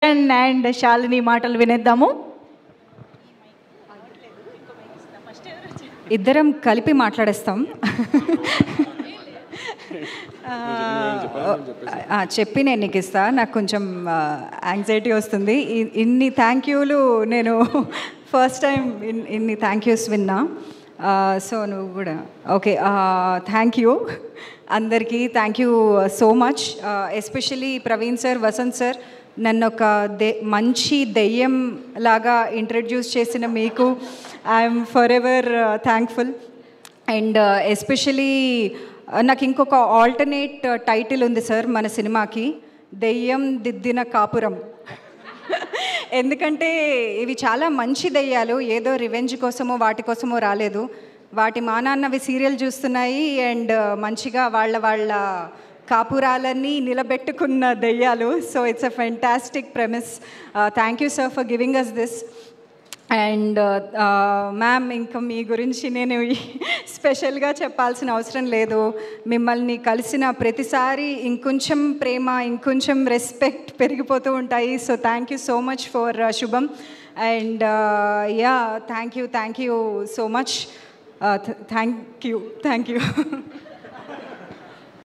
And Shalini మాటలు వినేద్దాము. ఇద్దరం కలిపి మాట్లాడేస్తాం. చెప్పి నేను నీకు ఇస్తా. నాకు కొంచెం యాంగ్జైటీ వస్తుంది. ఇన్ని థ్యాంక్ యూలు నేను ఫస్ట్ టైం ఇన్ని థ్యాంక్ యూస్ విన్నా. సో నువ్వు కూడా ఓకే. థ్యాంక్ యూ అందరికీ. Thank you so much. Especially Praveen sir, Vasanth sir, నన్ను ఒక మంచి దెయ్యం లాగా ఇంట్రడ్యూస్ చేసిన మీకు I'm forever thankful. And especially నాకు ఇంకొక ఆల్టర్నేట్ టైటిల్ ఉంది సార్ మన సినిమాకి, దెయ్యం దిద్దిన కాపురం. ఎందుకంటే ఇవి చాలా మంచి దెయ్యాలు, ఏదో రివెంజ్ కోసమో వాటి కోసమో రాలేదు. వాటి మానాన్నవి సీరియల్ చూస్తున్నాయి అండ్ మంచిగా వాళ్ళ కాపురాలన్నీ నిలబెట్టుకున్న దెయ్యాలు. So it's a fantastic premise. Thank you sir for giving us this. And ma'am, ఇంకా మీ గురించి నేను స్పెషల్గా చెప్పాల్సిన అవసరం లేదు. మిమ్మల్ని కలిసిన ప్రతిసారి ఇంకొంచెం ప్రేమ, ఇంకొంచెం రెస్పెక్ట్ పెరిగిపోతూ ఉంటాయి. So thank you so much for Shubham. And yeah, thank you so much. Thank you.